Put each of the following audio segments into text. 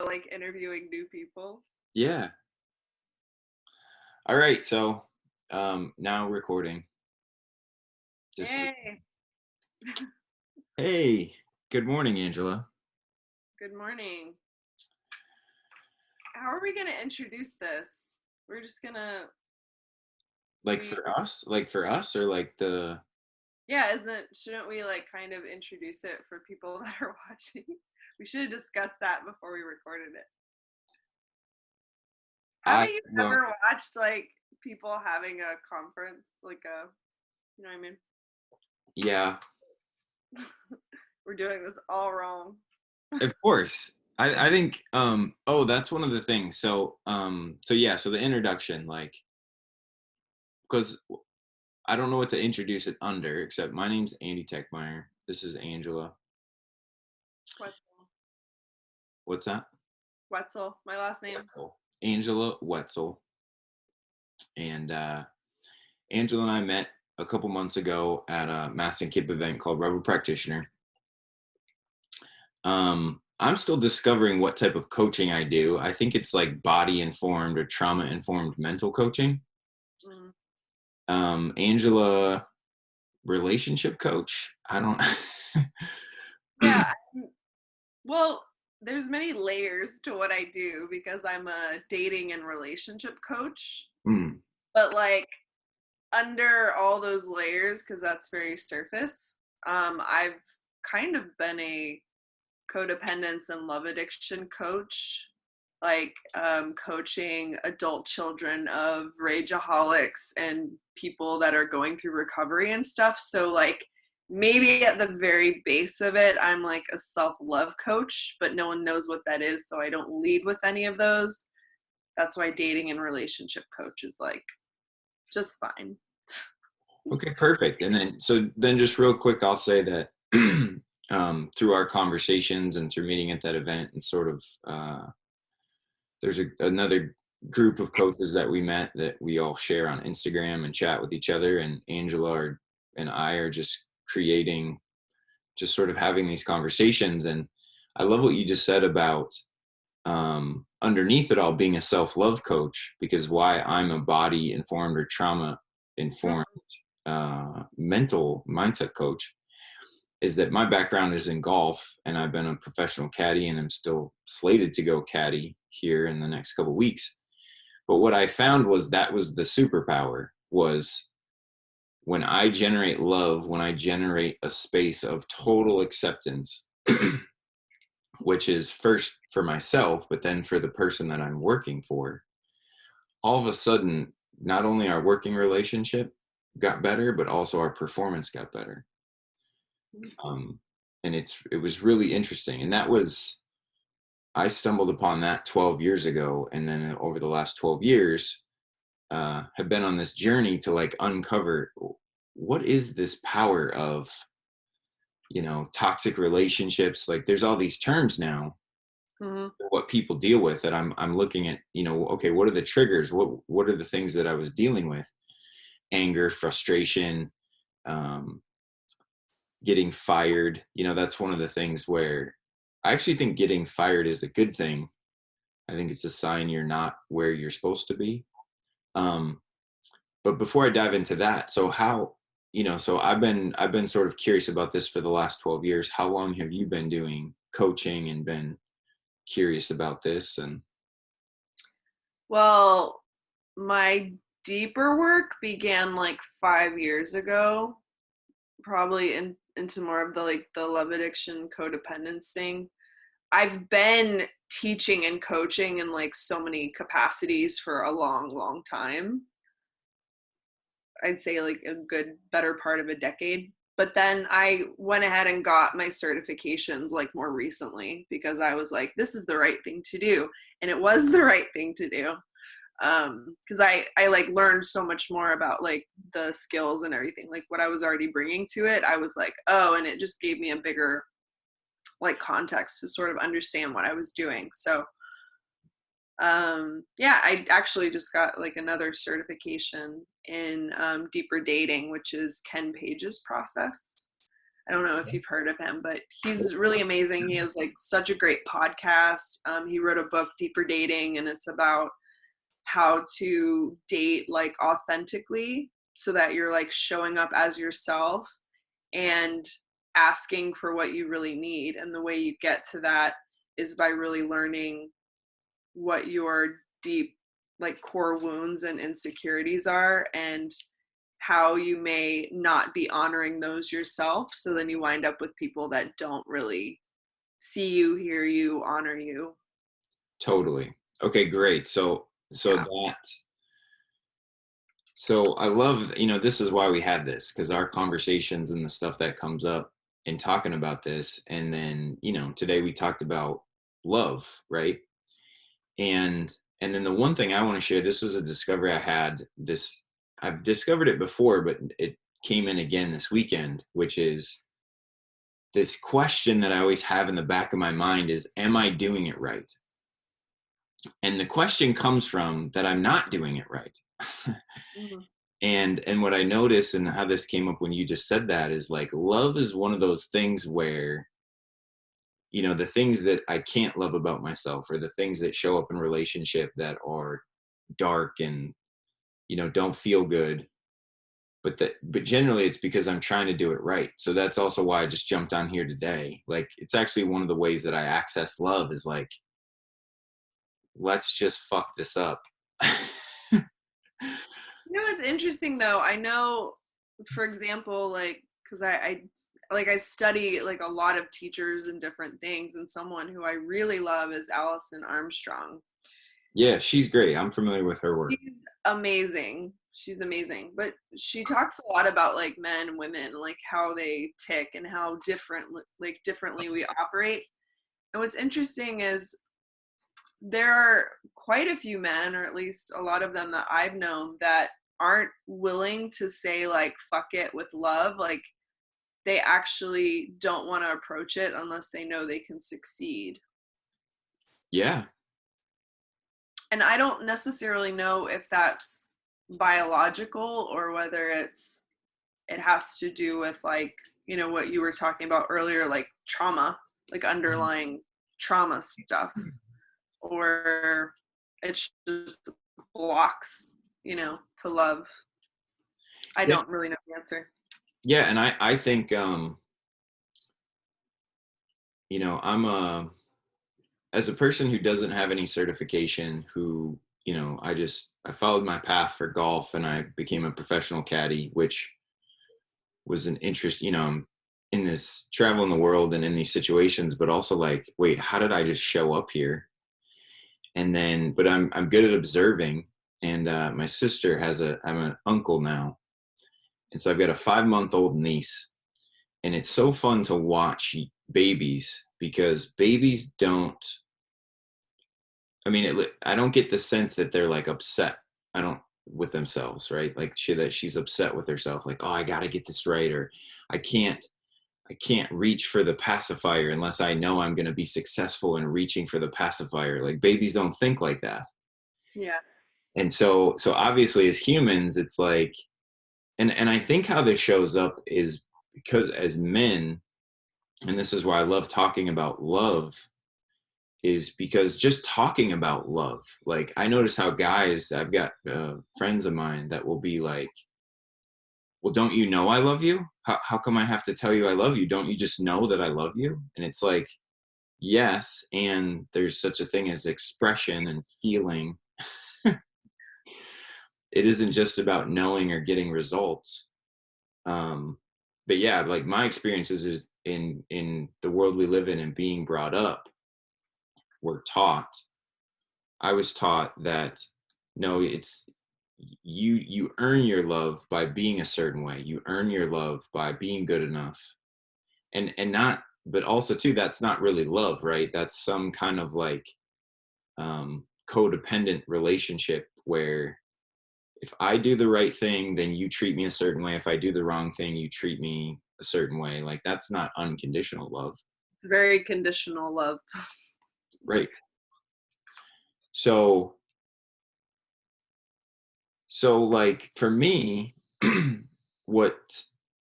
like interviewing new people. Yeah. All right. So now recording. Just like, Hey, hey, good morning, Angela. good morning. How are we gonna introduce this? We're just gonna Like we for us, or like the yeah, isn't shouldn't we like kind of introduce it for people that are watching? We should have discussed that before we recorded it. I Haven't you well, ever watched like people having a conference, like a you know what I mean? yeah, We're doing this all wrong. of course. I think oh, that's one of the things. So yeah, so the introduction, like, because I don't know what to introduce it under, except my name's Andy Techmeyer. This is Angela. Wetzel. What's that? Wetzel, my last name. Wetzel. Angela Wetzel. And Angela and I met a couple months ago at a Mass and Kip event called Rubber Practitioner. I'm still discovering what type of coaching I do. I think it's like body informed or trauma informed mental coaching. Mm. Angela, relationship coach. I don't. Yeah, well, there's many layers to what I do because I'm a dating and relationship coach. Hmm. But like under all those layers, because that's very surface, I've kind of been a codependence and love addiction coach, like coaching adult children of rageaholics and people that are going through recovery and stuff. So like maybe at the very base of it, I'm like a self-love coach, but no one knows what that is, so I don't lead with any of those. That's why dating and relationship coach is like just fine. Okay, perfect. And then just real quick, I'll say that through our conversations and through meeting at that event, and sort of there's another group of coaches that we met that we all share on Instagram and chat with each other. And and I are just creating, just sort of having these conversations. And I love what you just said about underneath it all being a self-love coach, because why I'm a body informed or trauma informed mental mindset coach is that my background is in golf, and I've been a professional caddy, and I'm still slated to go caddy here in the next couple of weeks. But what I found was that was the superpower, was when I generate love, when I generate a space of total acceptance, which is first for myself, but then for the person that I'm working for, all of a sudden, not only our working relationship got better, but also our performance got better. Um, and it was really interesting. And that was, I stumbled upon that 12 years ago. And then over the last 12 years, have been on this journey to like uncover what is this power of, toxic relationships. Like there's all these terms now, Mm-hmm. what people deal with, that I'm looking at, okay, what are the triggers? What are the things that I was dealing with? Anger, frustration, um, getting fired. That's one of the things where I actually think getting fired is a good thing. I think it's a sign you're not where you're supposed to be. Um, but before I dive into that, so how, so I've been sort of curious about this for the last 12 years. How long have you been doing coaching and been curious about this? And Well, my deeper work began like 5 years ago, probably into more of the like the love addiction codependence thing. I've been teaching and coaching in like so many capacities for a long, long time. I'd say like a good better part of a decade. But then I went ahead and got my certifications like more recently because I was like, this is the right thing to do. And it was the right thing to do. Because I like learned so much more about like the skills and everything, like what I was already bringing to it. I was like, oh, and it just gave me a bigger like context to sort of understand what I was doing. So yeah, I actually just got like another certification in deeper dating, which is Ken Page's process. I don't know if you've heard of him, but he's really amazing. He has like such a great podcast. He wrote a book, Deeper Dating, and it's about how to date like authentically so that you're like showing up as yourself and asking for what you really need. And the way you get to that is by really learning what your deep like core wounds and insecurities are, and how you may not be honoring those yourself, so then you wind up with people that don't really see you, hear you, honor you. Totally. Okay, great. Yeah. So I love, this is why we had this, because our conversations and the stuff that comes up in talking about this. And then, today we talked about love, right? And then the one thing I want to share, this is a discovery I had this, I've discovered it before, but it came in again this weekend, which is this question that I always have in the back of my mind is, am I doing it right? And the question comes from that I'm not doing it right. Mhm. And what I noticed and how this came up when you just said that is like love is one of those things where the things that I can't love about myself, or the things that show up in relationship that are dark and don't feel good, but generally it's because I'm trying to do it right. So that's also why I just jumped on here today. Like it's actually one of the ways that I access love is like, let's just fuck this up. You know what's interesting though? I know, for example, like, because I study like a lot of teachers and different things, and someone who I really love is Allison Armstrong. Yeah, she's great. I'm familiar with her work. She's amazing. She's amazing. But she talks a lot about like men and women, like how they tick and how differently we operate. And what's interesting is there are quite a few men, or at least a lot of them that I've known, that aren't willing to say like fuck it with love. Like they actually don't want to approach it unless they know they can succeed. Yeah. And I don't necessarily know if that's biological or whether it has to do with like, what you were talking about earlier, like trauma, like underlying trauma stuff, or it's just blocks, to love. I Yeah. don't really know the answer. Yeah. And I think, I'm as a person who doesn't have any certification, who, I followed my path for golf and I became a professional caddy, which was an interest, I'm in this travel in the world and in these situations, but also like, wait, how did I just show up here? And then, but I'm good at observing. And my sister I'm an uncle now. And so I've got a 5-month-old niece. And it's so fun to watch babies because babies don't, I don't get the sense that they're like upset. I don't with themselves, right? Like that she's upset with herself. Like, oh, I got to get this right. Or I can't, I can't reach for the pacifier unless I know I'm going to be successful in reaching for the pacifier. Like babies don't think like that. Yeah. And so obviously as humans, it's like, and I think how this shows up is because as men, and this is why I love talking about love, is because just talking about love, like I notice how guys, I've got friends of mine that will be like, well, don't you know I love you? How come I have to tell you I love you? Don't you just know that I love you? And it's like, yes, and there's such a thing as expression and feeling. It isn't just about knowing or getting results. um but yeah, like my experiences is in the world we live in and being brought up, we're taught, I was taught that no, it's you earn your love by being a certain way, you earn your love by being good enough, and not, but also too, that's not really love, right? That's some kind of like codependent relationship where if I do the right thing, then you treat me a certain way. If I do the wrong thing, you treat me a certain way. Like that's not unconditional love. It's very conditional love. Right. So like for me, what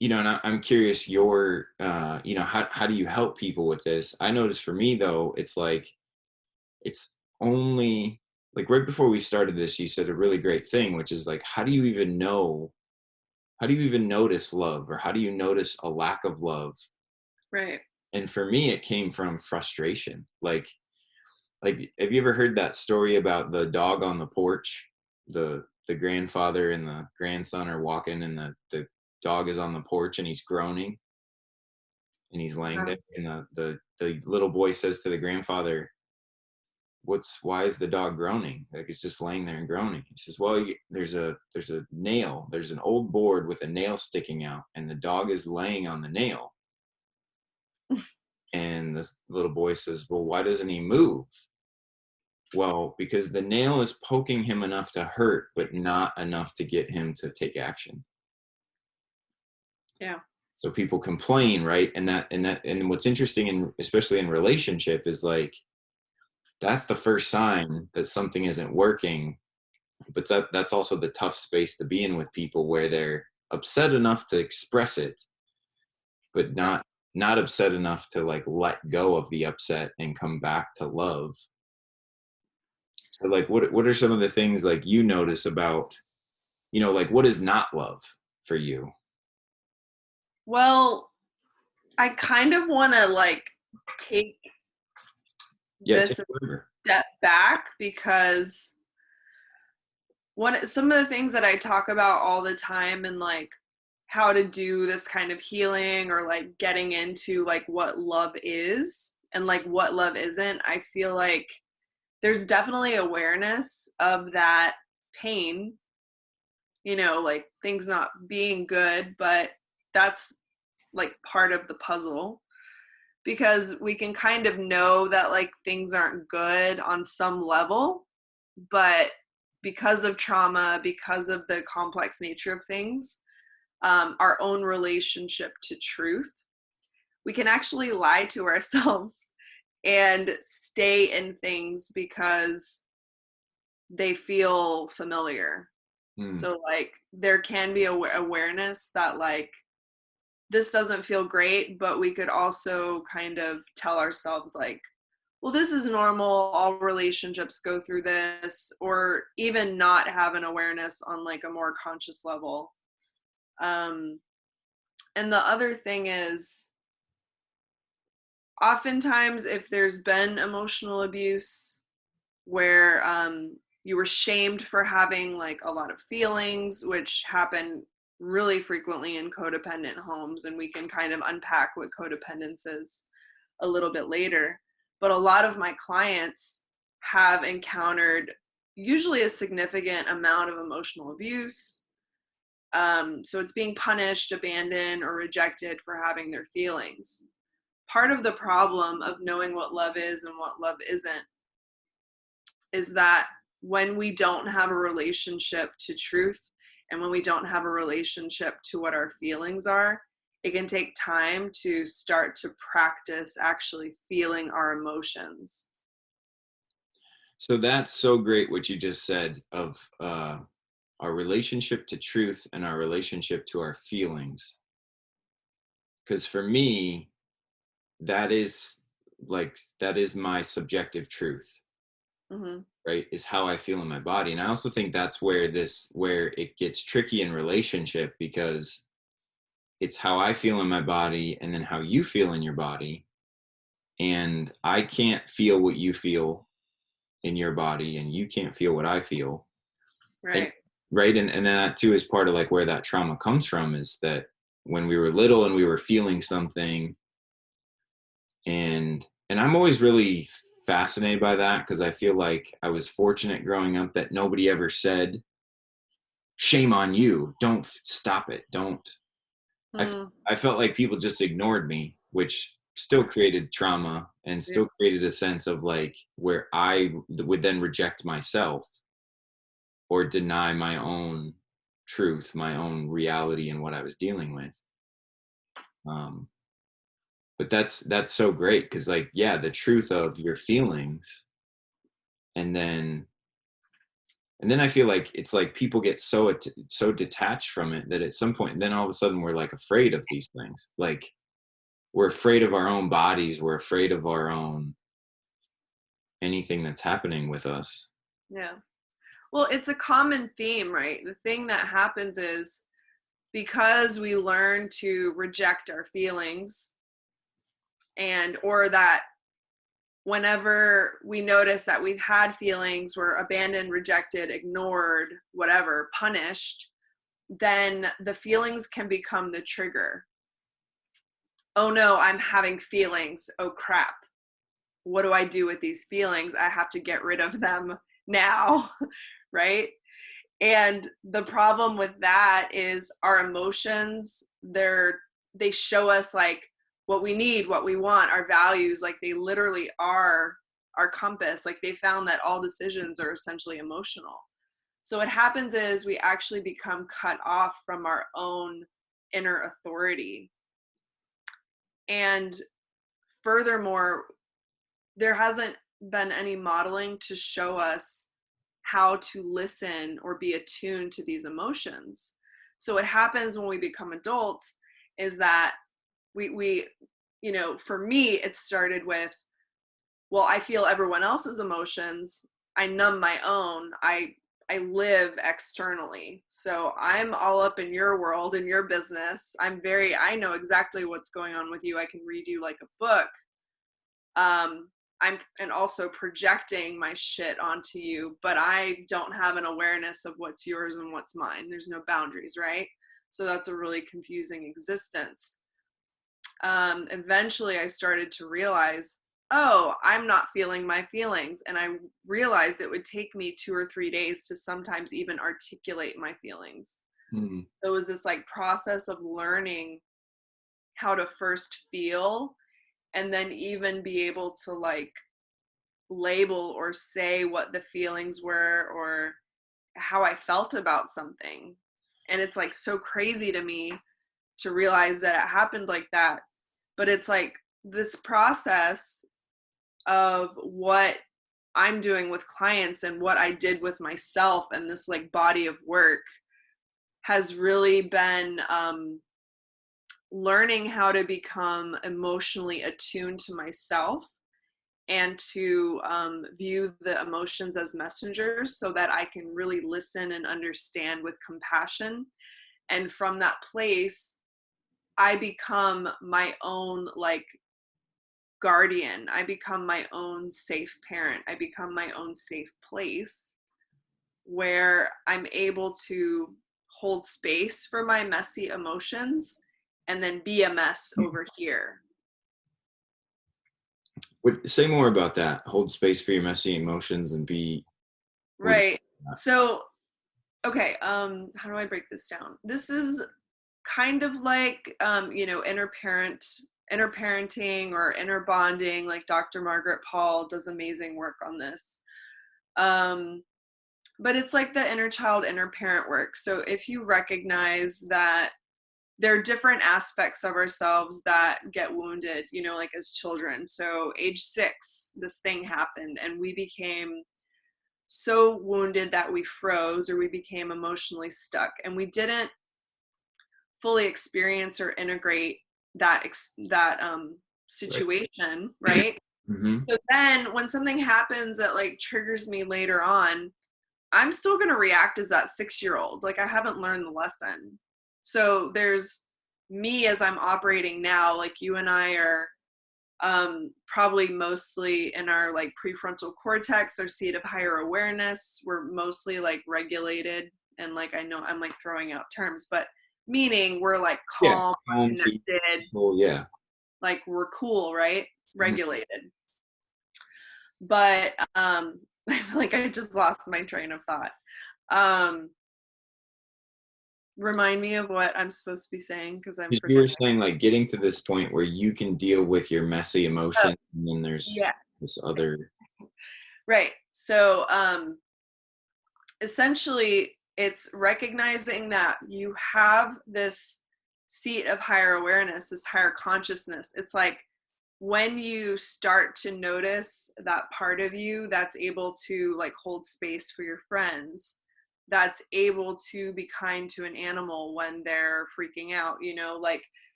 and I'm curious your, how do you help people with this? I notice for me though, it's like, it's only like right before we started this, you said a really great thing, which is like, how do you even notice love, or how do you notice a lack of love? Right. And for me, it came from frustration. Like, have you ever heard that story about the dog on the porch? The grandfather and the grandson are walking, and the dog is on the porch and he's groaning and he's laying there. And the little boy says to the grandfather, why is the dog groaning? Like, it's just laying there and groaning. He says, well, there's a nail, there's an old board with a nail sticking out, and the dog is laying on the nail. And this little boy says, well, why doesn't he move? Well, because the nail is poking him enough to hurt, but not enough to get him to take action. Yeah. So people complain, right? And what's interesting, especially in relationship, is like, that's the first sign that something isn't working. But that's also the tough space to be in with people, where they're upset enough to express it, but not upset enough to like let go of the upset and come back to love. So like, what are some of the things like you notice about, like, what is not love for you? Well, I kind of want to like take Yeah, take this a whatever. step back, because some of the things that I talk about all the time, and like how to do this kind of healing, or like getting into like what love is and like what love isn't, I feel like there's definitely awareness of that pain, like things not being good, but that's like part of the puzzle, because we can kind of know that like things aren't good on some level, but because of trauma, because of the complex nature of things, our own relationship to truth, we can actually lie to ourselves and stay in things because they feel familiar. Hmm. So like there can be awareness that like this doesn't feel great, but we could also kind of tell ourselves like, well, this is normal, all relationships go through this, or even not have an awareness on like a more conscious level. um and the other thing is, oftentimes if there's been emotional abuse where you were shamed for having like a lot of feelings, which happen really frequently in codependent homes, and we can kind of unpack what codependence is a little bit later. But a lot of my clients have encountered usually a significant amount of emotional abuse. So it's being punished, abandoned, or rejected for having their feelings. Part of the problem of knowing what love is and what love isn't is that when we don't have a relationship to truth, and when we don't have a relationship to what our feelings are, it can take time to start to practice actually feeling our emotions. So that's so great what you just said of our relationship to truth and our relationship to our feelings. Because for me, that is that is my subjective truth, Mm-hmm. right? Is how I feel in my body. And I also think that's where it gets tricky in relationship, because it's how I feel in my body and then how you feel in your body. And I can't feel what you feel in your body, and you can't feel what I feel. And Right. right. And then that too is part of like where that trauma comes from, is that when we were little and we were feeling something, and I'm always really fascinated by that, because I feel like I was fortunate growing up that nobody ever said, shame on you, don't stop it, don't. I, Mm, I felt like people just ignored me, which still created trauma and yeah. still created a sense of like where I would then reject myself or deny my own truth, my own reality, and what I was dealing with. Um, but that's so great, because like, yeah, the truth of your feelings, and then And then I feel like it's like people get so detached from it that at some point, then all of a sudden we're like afraid of these things. Like we're afraid of our own bodies. We're afraid of our own anything that's happening with us. Yeah. Well, it's a common theme, right? The thing that happens is because we learn to reject our feelings, and or that whenever we notice that we've had feelings, we're abandoned, rejected, ignored, whatever, punished, then the feelings can become the trigger. Oh no, I'm having feelings. Oh crap. What do I do with these feelings? I have to get rid of them now, right? And the problem with that is our emotions, they show us like what we need, what we want, our values, like they literally are our compass. Like they found that all decisions are essentially emotional. So what happens is we actually become cut off from our own inner authority. And furthermore, there hasn't been any modeling to show us how to listen or be attuned to these emotions. So what happens when we become adults is that we for me, it started with, well, I feel everyone else's emotions. I numb my own. I live externally. So I'm all up in your world, in your business. I know exactly what's going on with you. I can read you like a book. And also projecting my shit onto you, but I don't have an awareness of what's yours and what's mine. There's no boundaries, right? So that's a really confusing existence. Eventually I started to realize, oh, I'm not feeling my feelings. And I realized it would take me 2 or 3 days to sometimes even articulate my feelings. Mm-hmm. So it was this like process of learning how to first feel and then even be able to like label or say what the feelings were or how I felt about something. And it's like so crazy to me to realize that it happened like that. But it's like this process of what I'm doing with clients and what I did with myself and this like body of work has really been learning how to become emotionally attuned to myself and to view the emotions as messengers so that I can really listen and understand with compassion. And from that place, I become my own like guardian. I become my own safe parent. I become my own safe place where I'm able to hold space for my messy emotions and then be a mess over here. Say more about that. Hold space for your messy emotions and be. What? Right. So, okay, how do I break this down? This is kind of like inner parenting or inner bonding. Like Dr. Margaret Paul does amazing work on this. But it's like the inner child, inner parent work. So if you recognize that there are different aspects of ourselves that get wounded, like as children. So age 6, this thing happened and we became so wounded that we froze or we became emotionally stuck and we didn't fully experience or integrate that situation, right? Mm-hmm. So then when something happens that like triggers me later on, I'm still going to react as that 6-year-old. Like I haven't learned the lesson. So there's me as I'm operating now, like you and I are probably mostly in our like prefrontal cortex, our seat of higher awareness. We're mostly like regulated, and like I know I'm like throwing out terms, but meaning we're like Yeah. calm, Calm, connected, peaceful, yeah. like we're cool, right? Mhm. Regulated. But I feel like I just lost my train of thought. Um, Remind me of what I'm supposed to be saying because I'm You were forgetting. saying like getting to this point where you can deal with your messy Oh, emotions, and then there's yeah, this other. right. So essentially it's recognizing that you have this seat of higher awareness, this higher consciousness. It's like when you start to notice that part of you that's able to like hold space for your friends, that's able to be kind to an animal when they're freaking out, you know, like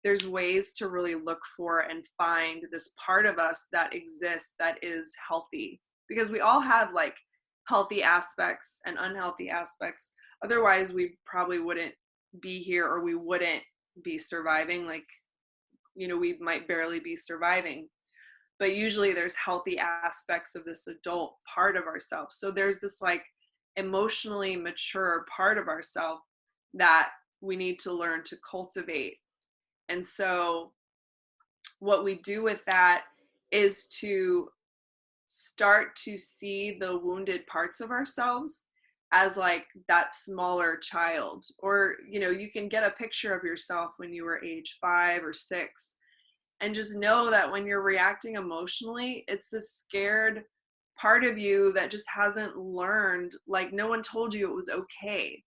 there's ways to really look for and find this part of us that exists that is healthy, because we all have like healthy aspects and unhealthy aspects. Otherwise we probably wouldn't be here, or we wouldn't be surviving. Like, you know, we might barely be surviving, but usually there's healthy aspects of this adult part of ourselves. So there's this like emotionally mature part of ourselves that we need to learn to cultivate. And so what we do with that is to start to see the wounded parts of ourselves as like that smaller child. Or, you know, you can get a picture of yourself when you were age 5 or 6, and just know that when you're reacting emotionally, it's this scared part of you that just hasn't learned, like no one told you it was okay.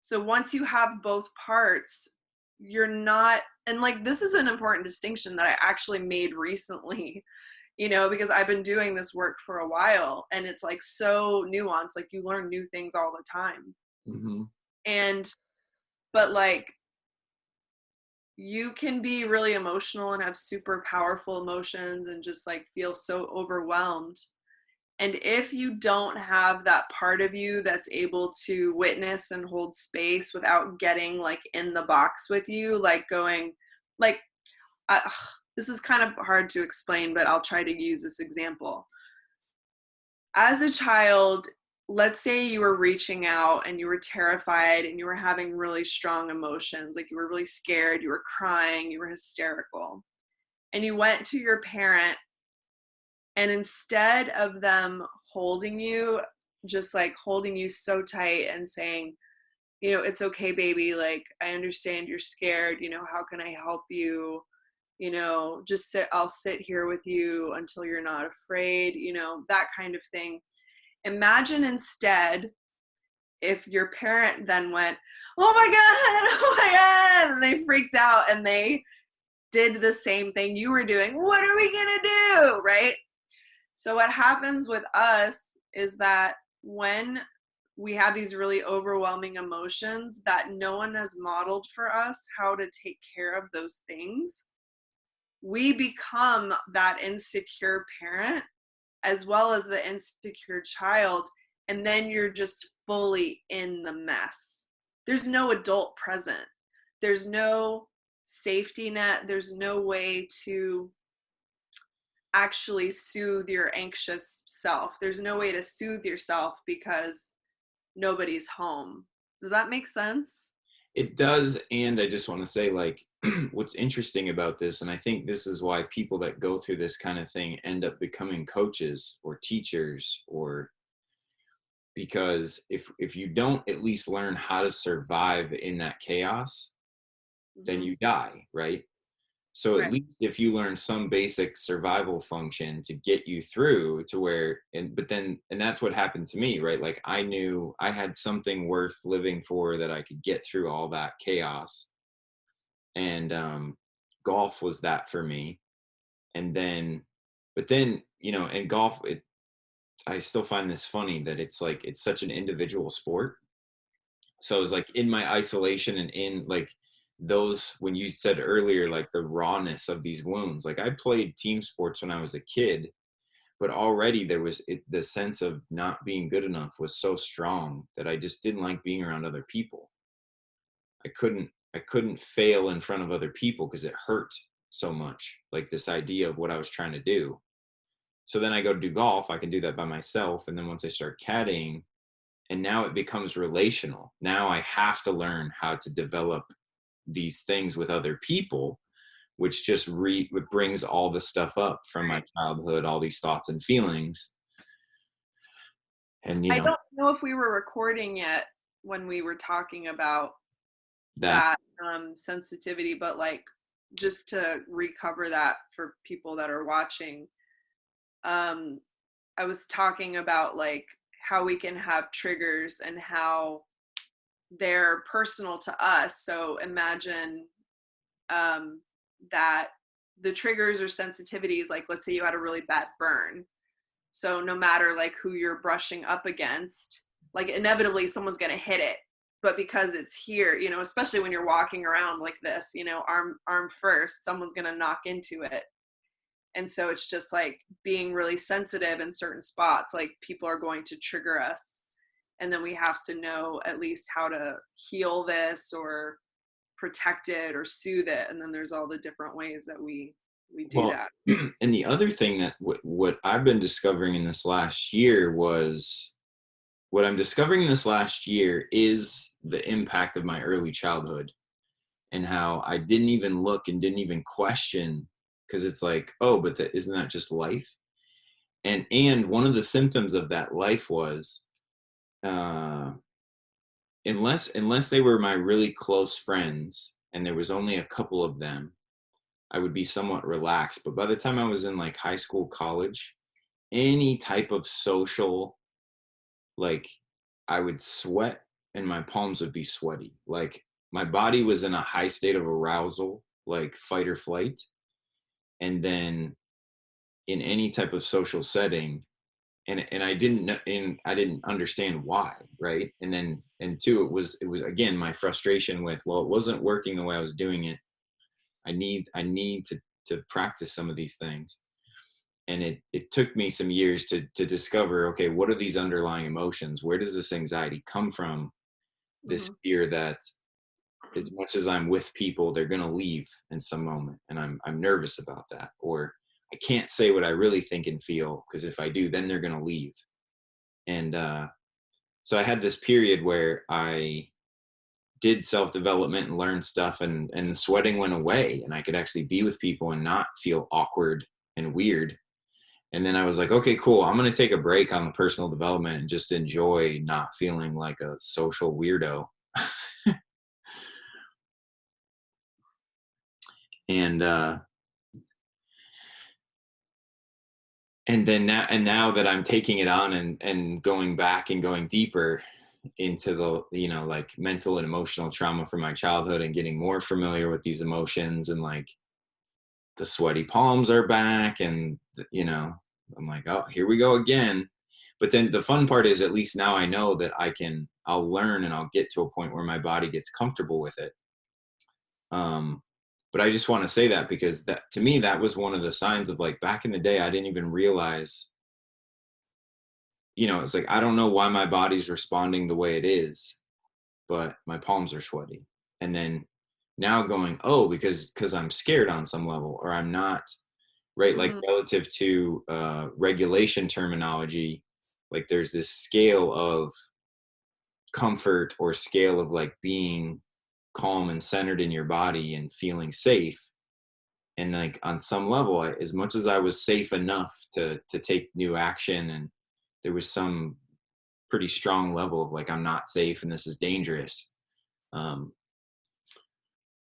So once you have both parts, you're not, and like this is an important distinction that I actually made recently, you know, because I've been doing this work for a while, and it's like so nuanced, like you learn new things all the time. Mm-hmm. And but like you can be really emotional and have super powerful emotions and just like feel so overwhelmed. And if you don't have that part of you that's able to witness and hold space without getting like in the box with you, like going, like, uh, this is kind of hard to explain, but I'll try to use this example. As a child, let's say you were reaching out and you were terrified and you were having really strong emotions, like you were really scared, you were crying, you were hysterical, and you went to your parent, and instead of them holding you, just like holding you so tight and saying, you know, it's okay, baby, like I understand you're scared, you know, how can I help you? You know, just sit, I'll sit here with you until you're not afraid, you know, that kind of thing. Imagine instead if your parent then went, oh my God, oh my God, and they freaked out and they did the same thing you were doing. What are we going to do? Right? So, what happens with us is that when we have these really overwhelming emotions that no one has modeled for us how to take care of those things, we become that insecure parent as well as the insecure child, and then you're just fully in the mess. There's no adult present. There's no safety net. There's no way to actually soothe your anxious self. There's no way to soothe yourself because nobody's home. Does that make sense? It does. And I just want to say, like, what's interesting about this, and I think this is why people that go through this kind of thing end up becoming coaches or teachers, or because if you don't at least learn how to survive in that chaos, then Mm-hmm. you die, right? So at Right. least if you learn some basic survival function to get you through to where, and but then, and that's what happened to me, right? Like I knew I had something worth living for, that I could get through all that chaos. And golf was that for me. And then, but then, you know, and golf, I still find this funny that it's like, it's such an individual sport. So it was like in my isolation and in like those, when you said earlier, like the rawness of these wounds, like I played team sports when I was a kid, but already there was the sense of not being good enough was so strong that I just didn't like being around other people. I couldn't fail in front of other people because it hurt so much, like this idea of what I was trying to do. So then I go to do golf, I can do that by myself. And then once I start caddying, and now it becomes relational. Now I have to learn how to develop these things with other people, which just brings all the stuff up from my Right. childhood, all these thoughts and feelings. And, you I know, don't know if we were recording yet when we were talking about that, that sensitivity, but like just to recover that for people that are watching, um, I was talking about like how we can have triggers and how they're personal to us. So imagine um, that the triggers or sensitivities, like let's say you had a really bad burn. So no matter like who you're brushing up against, like inevitably someone's going to hit it. But because it's here, you know, especially when you're walking around like this, you know, arm first, someone's going to knock into it. And so it's just like being really sensitive in certain spots, like people are going to trigger us. And then we have to know at least how to heal this or protect it or soothe it. And then there's all the different ways that we do Well, that. and the other thing that what I've been discovering in this last year was what I'm discovering this last year is the impact of my early childhood and how I didn't even look and didn't even question because it's like, oh, but isn't that just life? And one of the symptoms of that life was uh, unless they were my really close friends and there was only a couple of them, I would be somewhat relaxed. But by the time I was in like high school, college, any type of social, like I would sweat and my palms would be sweaty. Like my body was in a high state of arousal, like fight or flight. And then in any type of social setting, and I didn't know, and I didn't understand why, right? And then and two, it was again my frustration with, well, it wasn't working the way I was doing it. I need to practice some of these things. And it took me some years to discover, okay, what are these underlying emotions? Where does this anxiety come from? This Mm-hmm. fear that as much as I'm with people, they're going to leave in some moment. And I'm nervous about that. Or I can't say what I really think and feel because if I do, then they're going to leave. And so I had this period where I did self-development and learned stuff and the sweating went away and I could actually be with people and not feel awkward and weird. And then I was like, okay, cool. I'm going to take a break on the personal development and just enjoy not feeling like a social weirdo. And and then now that I'm taking it on and going back and going deeper into the, you know, like mental and emotional trauma from my childhood and getting more familiar with these emotions, and like the sweaty palms are back, and you know, I'm like, oh, here we go again. But then the fun part is at least now I know that I'll learn and I'll get to a point where my body gets comfortable with it. um but I just want to say that because that to me that was one of the signs of like back in the day I didn't even realize, you know, it's like I don't know why my body's responding the way it is, but my palms are sweaty. And then now going, oh, because I'm scared on some level, or I'm not, right? Like Mm-hmm. relative to regulation terminology, like there's this scale of comfort or scale of like being calm and centered in your body and feeling safe. And like on some level, as much as I was safe enough to take new action, and there was some pretty strong level of like I'm not safe and this is dangerous. Um,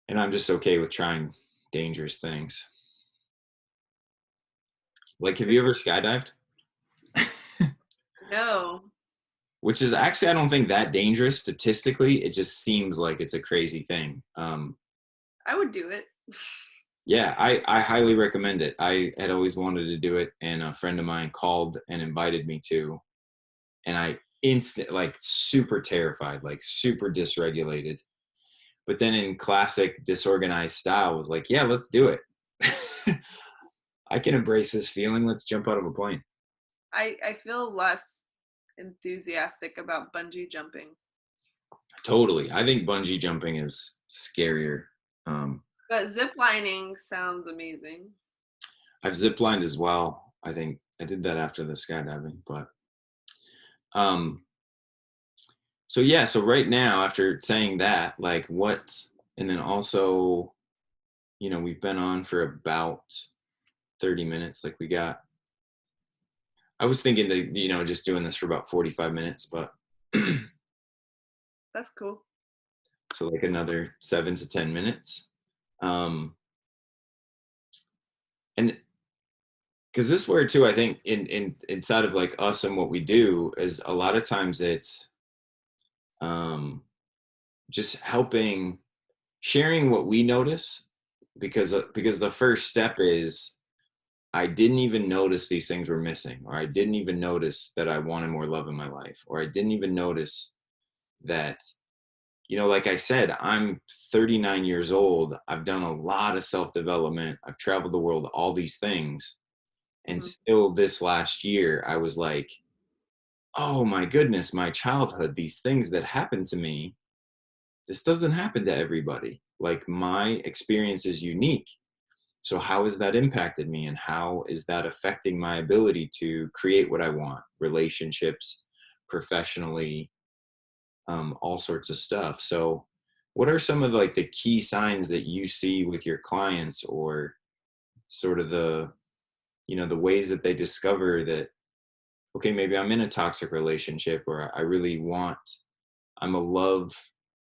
and I'm just okay with trying dangerous things. Like, have you ever skydived? No, Which is actually, I don't think that dangerous statistically. It just seems like it's a crazy thing. I would do it. Yeah, I highly recommend it. I had always wanted to do it, and a friend of mine called and invited me to, and I like super terrified, like super dysregulated. But then in classic disorganized style, was like, yeah, let's do it. I can embrace this feeling. Let's jump out of a plane. I feel less enthusiastic about bungee jumping. Totally. I think bungee jumping is scarier. Um, But zip lining sounds amazing. I've ziplined as well. I think I did that after the skydiving, but um, so yeah. So right now, after saying that, like what, and then also, you know, we've been on for about 30 minutes. Like we got, I was thinking to, you know, just doing this for about 45 minutes, but That's cool. so like another 7 to 10 minutes. Um, and because this word too, I think in inside of like us and what we do is a lot of times it's um, just helping sharing what we notice because the first step is I didn't even notice these things were missing, or I didn't even notice that I wanted more love in my life, or I didn't even notice that, like I said, I'm 39 years old. I've done a lot of self-development. I've traveled the world, all these things. And Mhm. still this last year, I was like, oh my goodness, my childhood, these things that happened to me, this doesn't happen to everybody. Like my experience is unique. So how has that impacted me, and how is that affecting my ability to create what I want, relationships, professionally, all sorts of stuff. So what are some of like the key signs that you see with your clients, or sort of the ways that they discover that, okay, maybe I'm in a toxic relationship, or I really want, I'm a love,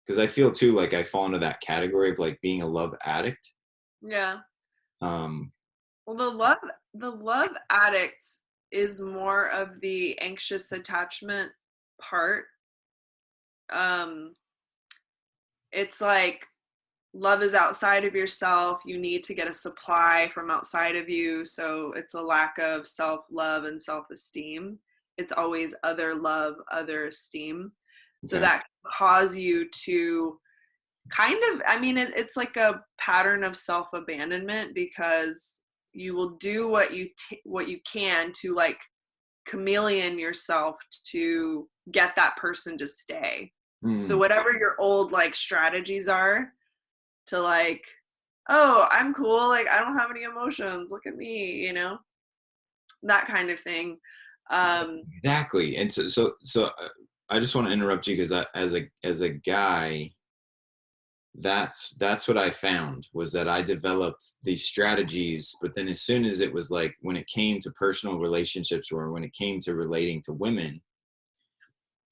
because I feel too like I fall into that category of like being a love addict. Yeah. Um, Well, the love addict is more of the anxious attachment part. Um, it's like love is outside of yourself. You need to get a supply from outside of you. So it's a lack of self love and self esteem. It's always other love, other esteem. So okay. that can cause you to kind of, I mean, it's like a pattern of self abandonment because you will do what you can to like chameleon yourself to get that person to stay. So Mm, whatever your old like strategies are to like, oh, I'm cool, like I don't have any emotions, look at me, that kind of thing. um exactly. And so I just want to interrupt you because as a guy, that's what I found, was that I developed these strategies, but then as soon as it was like when it came to personal relationships, or when it came to relating to women,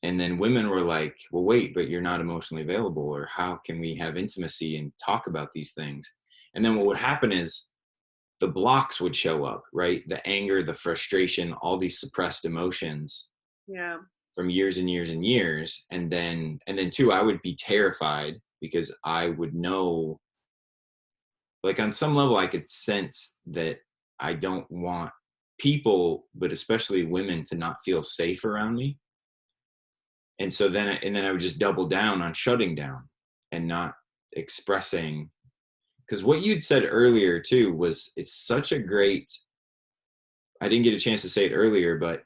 and then women were like, well, wait, but you're not emotionally available, or how can we have intimacy and talk about these things? And then what would happen is the blocks would show up, right? The anger, the frustration, all these suppressed emotions yeah. from years and years and years. And then too, I would be terrified because I would know, like on some level I could sense that I don't want people, but especially women, to not feel safe around me. And so then I would just double down on shutting down and not expressing, because what you'd said earlier too was, it's such a great, I didn't get a chance to say it earlier, but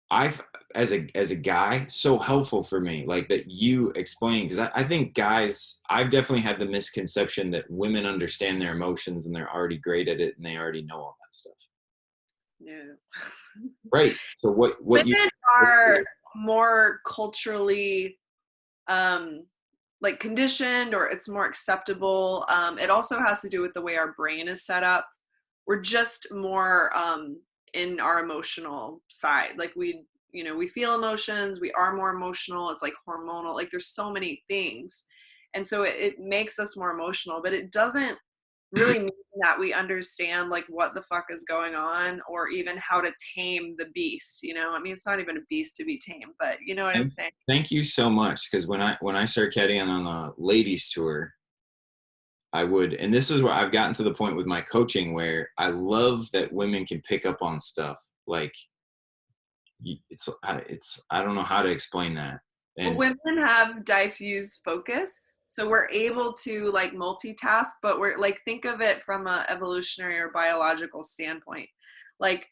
I've, as a guy, so helpful for me, like that you explain, because I think guys, I've definitely had the misconception that women understand their emotions and they're already great at it and they already know all that stuff. Yeah. Right. So what you Women are more culturally um like conditioned, or it's more acceptable. It also has to do with the way our brain is set up. We're just more in our emotional side. Like we feel emotions, we are more emotional. It's like hormonal, like there's so many things. And so it makes us more emotional, but it doesn't really mean that we understand like what the fuck is going on, or even how to tame the beast. I mean, it's not even a beast to be tamed, but you know what I'm thank, saying. thank you so much, because when I started caddying on a ladies tour, I would, and this is where I've gotten to the point with my coaching where I love that women can pick up on stuff. Like it's I don't know how to explain that. Well, And women have diffuse focus, so we're able to like multitask, but we're like, think of it from a evolutionary or biological standpoint. Like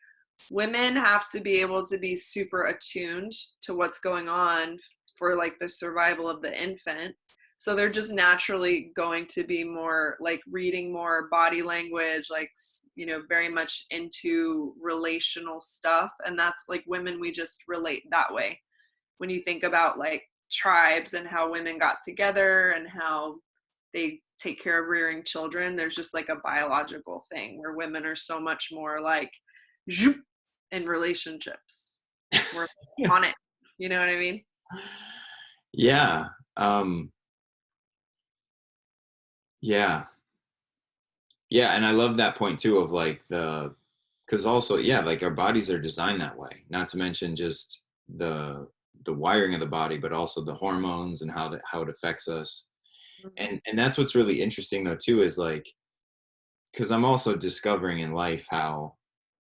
women have to be able to be super attuned to what's going on for like the survival of the infant. So they're just naturally going to be more like reading more body language, like very much into relational stuff. And that's like women, we just relate that way. When you think about like tribes and how women got together and how they take care of rearing children, there's just like a biological thing where women are so much more like zoop, in relationships. We're on it. You know what I mean? yeah, um, yeah, yeah, and I love that point too of like because also, yeah, like our bodies are designed that way. Not to mention just the wiring of the body, but also the hormones and how it affects us. And that's what's really interesting though too, is like, because I'm also discovering in life how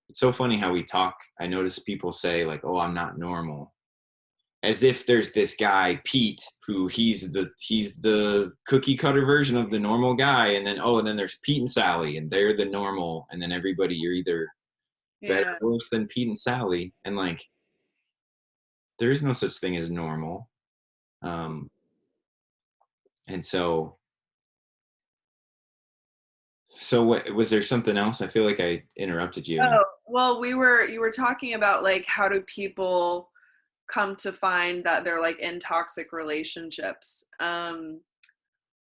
it's so funny how we talk. I notice people say like, "Oh, I'm not normal," as if there's this guy Pete who he's the cookie cutter version of the normal guy, and then and then there's Pete and Sally, and they're the normal, and then everybody, you're either better Yeah. or worse than Pete and Sally, and like there is no such thing as normal. Um, and so what was there something else? I feel like I interrupted you. And Oh, well, you were talking about like how do people come to find that they're like in toxic relationships.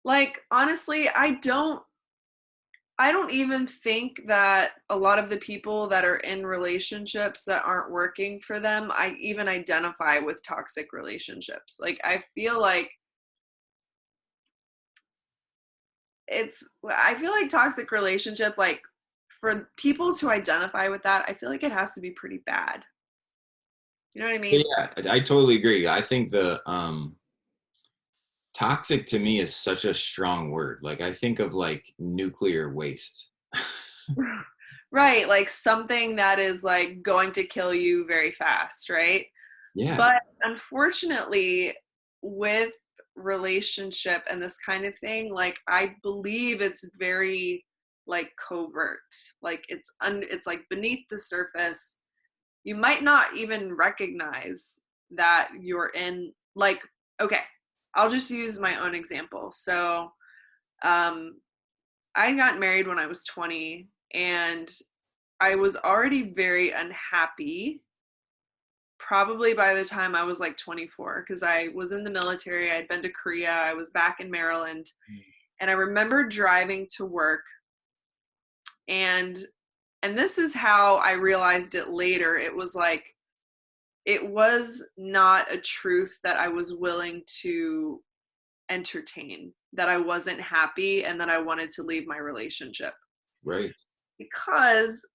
Like honestly, I don't even think that a lot of the people that are in relationships that aren't working for them, I even identify with toxic relationships. Like I feel like I feel like toxic relationship, like for people to identify with that, I feel like it has to be pretty bad. You know what I mean? yeah, I totally agree. I think the toxic to me is such a strong word. Like I think of like nuclear waste. Right, like something that is like going to kill you very fast, right? Yeah, But unfortunately, with relationship and this kind of thing, like I believe it's very like covert. Like it's like beneath the surface. You might not even recognize that you're in like okay, I'll just use my own example. So, um I got married when I was 20 and I was already very unhappy probably by the time I was like 24 because I was in the military. I'd been to Korea. I was back in Maryland. And I remember driving to work and this is how I realized it later. It was like it was not a truth that I was willing to entertain, that I wasn't happy and that I wanted to leave my relationship. right. Because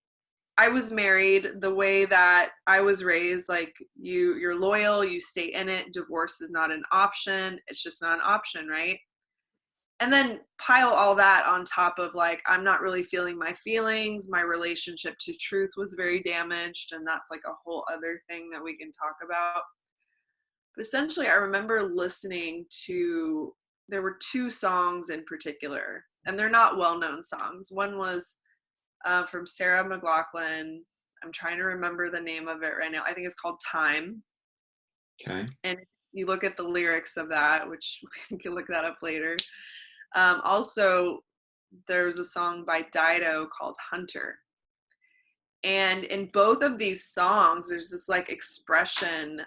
I was married the way that I was raised, like you're loyal, you stay in it, divorce is not an option. It's just not an option, right? And then pile all that on top of like I'm not really feeling my feelings, my relationship to truth was very damaged, and that's like a whole other thing that we can talk about. But essentially I remember listening to there were two songs in particular, and they're not well-known songs. One was from Sarah McLachlan. I'm trying to remember the name of it right now. I think it's called Time. Okay. And you look at the lyrics of that, which we can look that up later. Also, there's a song by Dido called Hunter. And in both of these songs, there's this like expression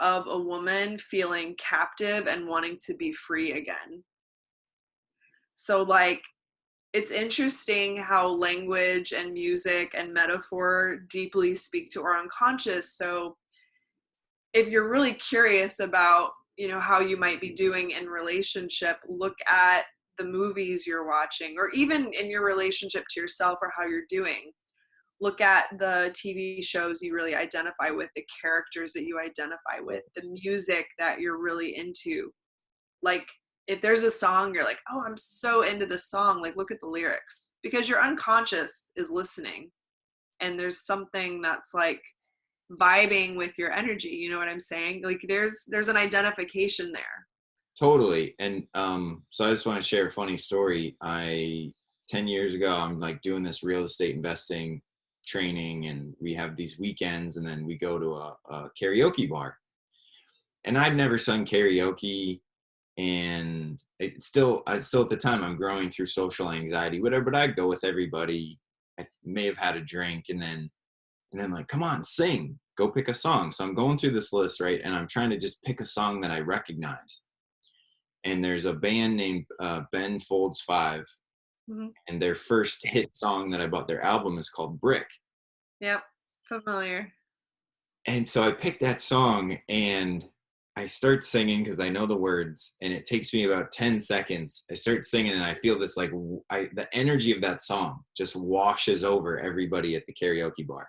of a woman feeling captive and wanting to be free again. So, like, it's interesting how language and music and metaphor deeply speak to our unconscious. So if you're really curious about, you know, how you might be doing in relationship, look at the movies you're watching, or even in your relationship to yourself or how you're doing. Look at the TV shows you really identify with, the characters that you identify with, the music that you're really into. Like if there's a song you're like, oh, I'm so into this song, like look at the lyrics, because your unconscious is listening and there's something that's like vibing with your energy, you know what I'm saying? Like there's an identification there. Totally. And so I just want to share a funny story. 10 years ago, I'm like doing this real estate investing training, and we have these weekends, and then we go to a karaoke bar. And I'd never sung karaoke, and I still at the time I'm growing through social anxiety, whatever, but I'd go with everybody. I may have had a drink, and then like, come on, sing, go pick a song. So I'm going through this list, right? And I'm trying to just pick a song that I recognize. And there's a band named Ben Folds Five, Mm-hmm. and their first hit song that I bought their album is called Brick. Yep, familiar. And so I picked that song and I start singing because I know the words, and it takes me about 10 seconds. I start singing and I feel this like the energy of that song just washes over everybody at the karaoke bar.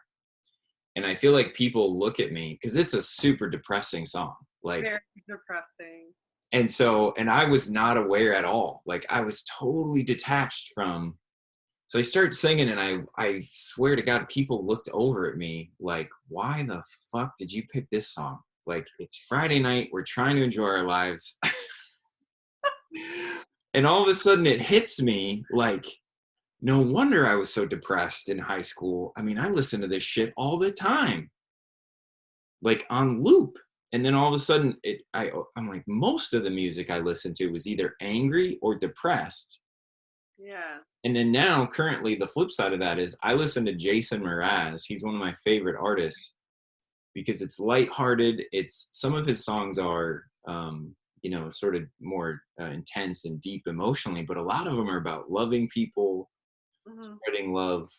And I feel like people look at me because it's a super depressing song. Like Very depressing. And I was not aware at all. Like I was totally detached from. So I started singing, and I swear to God, people looked over at me like, why the fuck did you pick this song? Like, it's Friday night. We're trying to enjoy our lives. And all of a sudden it hits me like, no wonder I was so depressed in high school. I mean, I listened to this shit all the time, like on loop. And then all of a sudden I'm like, most of the music I listened to was either angry or depressed. Yeah. And then now, currently, the flip side of that is I listen to Jason Mraz. He's one of my favorite artists because it's lighthearted. It's some of his songs are, sort of more intense and deep emotionally, but a lot of them are about loving people, Hmm. spreading love.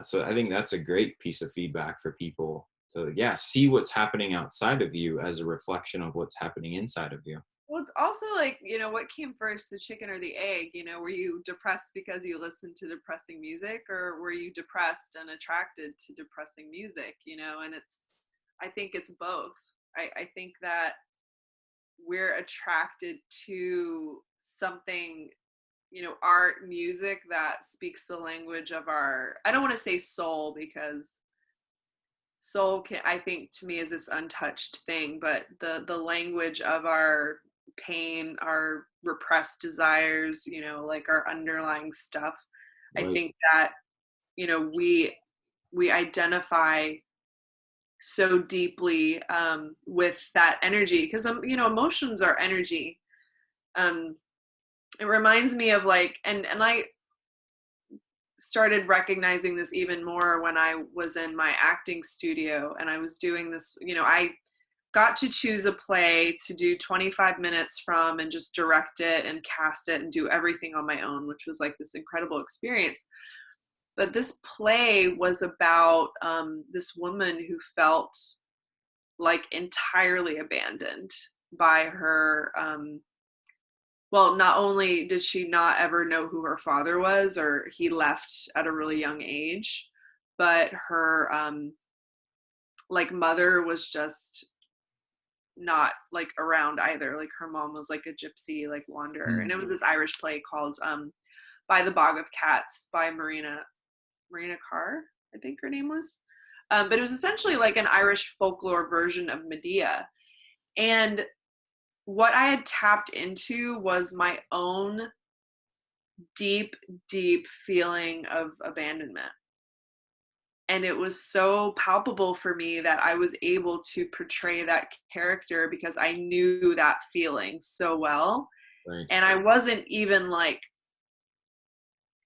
So I think that's a great piece of feedback for people to, yeah, see what's happening outside of you as a reflection of what's happening inside of you. Well, it's also like, what came first, the chicken or the egg? Were you depressed because you listened to depressing music, or were you depressed and attracted to depressing music? And I think it's both. I think that we're attracted to something, art, music that speaks the language of our, I don't want to say soul, because soul can, I think, to me is this untouched thing, but the language of our pain, our repressed desires, like our underlying stuff. I Right. think that, we identify so deeply with that energy, because emotions are energy. um it reminds me of like, and I started recognizing this even more when I was in my acting studio and I was doing this. I got to choose a play to do 25 minutes from and just direct it and cast it and do everything on my own, which was like this incredible experience. But this play was about this woman who felt like entirely abandoned by her. Well, not only did she not ever know who her father was, or he left at a really young age, but her like mother was just not like around either. Like her mom was like a gypsy, like wanderer. And Mm. it was this Irish play called By the Bog of Cats by Marina Carr, I think her name was. But it was essentially like an Irish folklore version of Medea. And what I had tapped into was my own deep, deep feeling of abandonment. And it was so palpable for me that I was able to portray that character because I knew that feeling so well. Right. And I wasn't even like,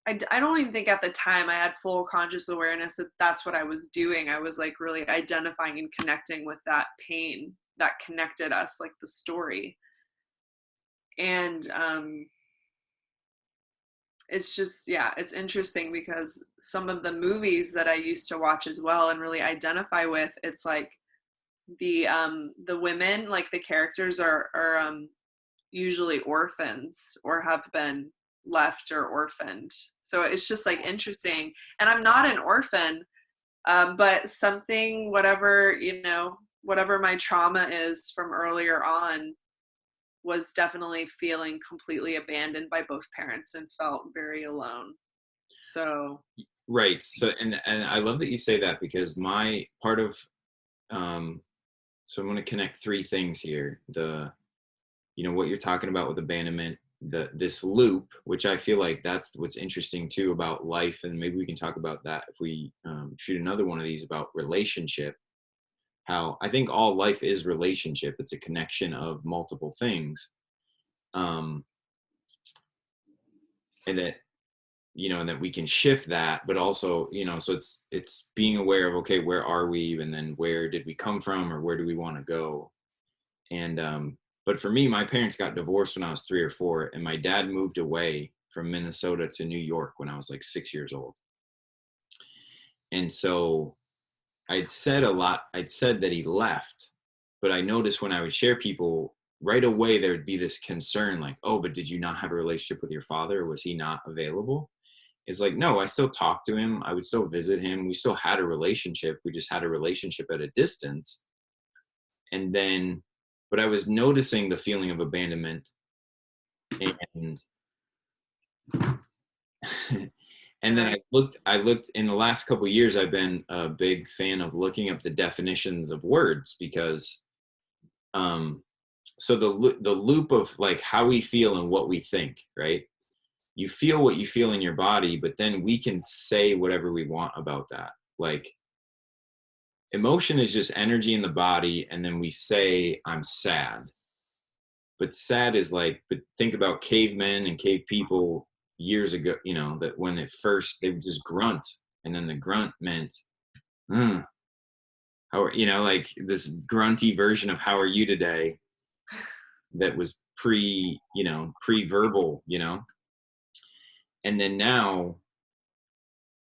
I don't even think at the time I had full conscious awareness that that's what I was doing. I was like really identifying and connecting with that pain that connected us, like the story. And it's just, yeah, it's interesting because some of the movies that I used to watch as well and really identify with, it's like the women, like the characters are usually orphans or have been left or orphaned. So it's just like interesting. And I'm not an orphan, but something, whatever, whatever my trauma is from earlier on, was definitely feeling completely abandoned by both parents and felt very alone. So, Right. So, and I love that you say that because my part of, so I'm going to connect three things here. What you're talking about with abandonment, this loop, which I feel like that's what's interesting too about life. And maybe we can talk about that if we shoot another one of these about relationship. How I think all life is relationship. It's a connection of multiple things. Um, and that and that we can shift that, but also, so it's being aware of, okay, where are we, and then where did we come from, or where do we want to go? And but for me, my parents got divorced when I was 3 or 4, and my dad moved away from Minnesota to New York when I was like 6 years old. And so I'd said that he left, but I noticed when I would share people, right away there would be this concern like, oh, but did you not have a relationship with your father? Was he not available? Is like, no, I still talk to him. I would still visit him. We still had a relationship. We just had a relationship at a distance. And then but I was noticing the feeling of abandonment. And and then Yeah. I looked in the last couple of years, I've been a big fan of looking up the definitions of words, because um so the loop of like how we feel and what we think, right? You feel what you feel in your body, but then we can say whatever we want about that. Like, emotion is just energy in the body, and then we say I'm sad. But sad is like, but think about cavemen and cave people years ago, you know, that when at first they would just grunt, and then the grunt meant, "Mm, how are," you know, like this grunty version of how are you today, that was pre-verbal, you know. And then now,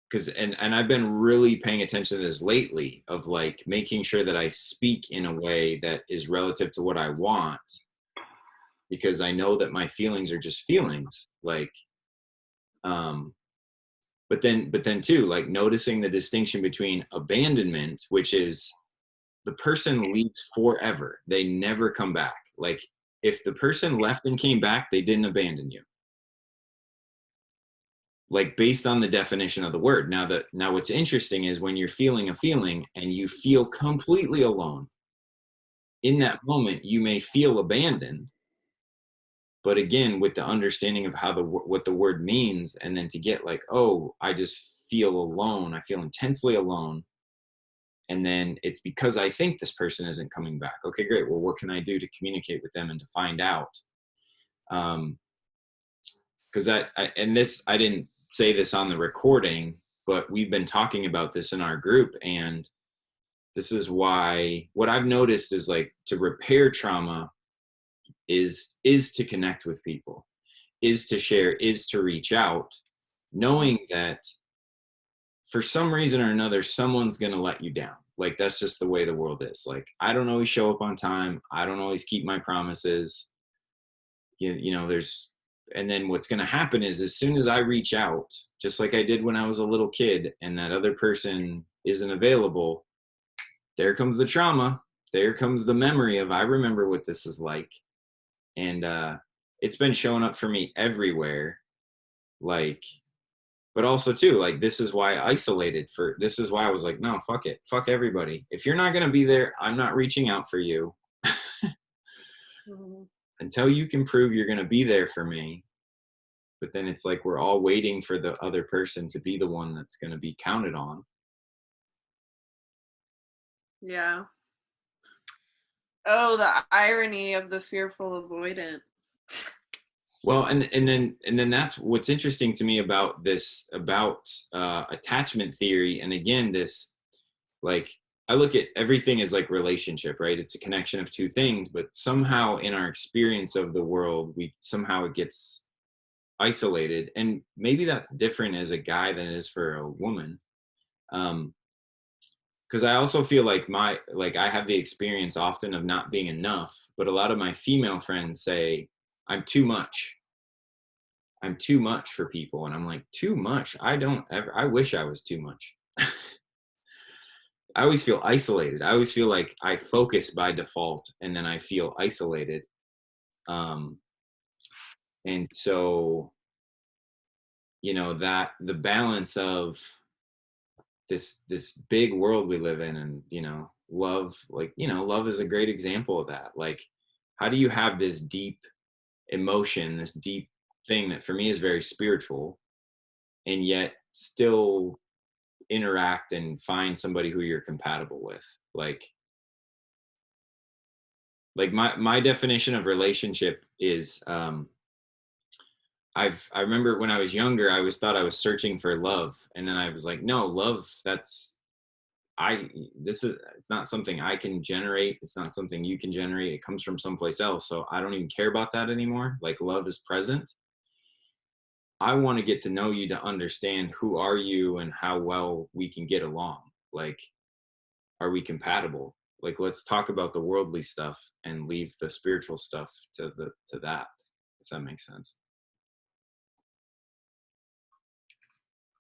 because and I've been really paying attention to this lately, of like making sure that I speak in a way that is relative to what I want, because I know that my feelings are just feelings. Like, um, but then too, like noticing the distinction between abandonment, which is the person leaves forever. They never come back. Like, if the person left and came back, they didn't abandon you. Like, based on the definition of the word. Now what's interesting is when you're feeling a feeling and you feel completely alone, in Yeah. that moment you may feel abandoned, but again, with the understanding of how what the word means, and then to get like, oh, I just feel alone, I feel intensely alone, and then it's because I think this person isn't coming back. Okay, great, well, what can I do to communicate with them and to find out? Because and this, I didn't say this on the recording, but we've been talking about this in our group, and this is why what I've noticed is, like, to repair trauma is to connect with people, is to share, is to reach out, knowing that for some reason or another, someone's going to let you down. Like, that's just the way the world is. Like, I don't always show up on time. I don't always keep my promises. You know, and then what's going to happen is, as soon as I reach out, just like I did when I was a little kid, and that other person isn't available, there comes the trauma. There comes the memory of, I remember what this is like. And it's been showing up for me everywhere. Like, but also too, like, this is why this is why I was like, no, fuck it, fuck everybody. If you're not going to be there, I'm not reaching out for you Mhm. until you can prove you're going to be there for me. But then it's like we're all waiting for the other person to be the one that's going to be counted on. Yeah. Oh, the irony of the fearful avoidant. Well, and then that's what's interesting to me about this, about attachment theory. And again, this, like, I look at everything as like relationship, right? It's a connection of two things, but somehow in our experience of the world, it gets isolated. And maybe that's different as a guy than it is for a woman. Because I also feel like I have the experience often of not being enough, but a lot of my female friends say I'm too much. I'm too much for people. And I'm like, too much? I wish I was too much. I always feel isolated. I always feel like I focus by default, and then I feel isolated. Um, and so, that the balance of this big world we live in, and, love, like, love is a great example of that. Like, how do you have this deep emotion, this deep thing that for me is very spiritual, and yet still interact and find somebody who you're compatible with? Like my definition of relationship is, I remember when I was younger, I always thought I was searching for love, and then I was like, no, love, it's not something I can generate, it's not something you can generate, it comes from someplace else, so I don't even care about that anymore. Like, love is present. I want to get to know you, to understand who are you and how well we can get along. Like, are we compatible? Like, let's talk about the worldly stuff and leave the spiritual stuff to that, if that makes sense.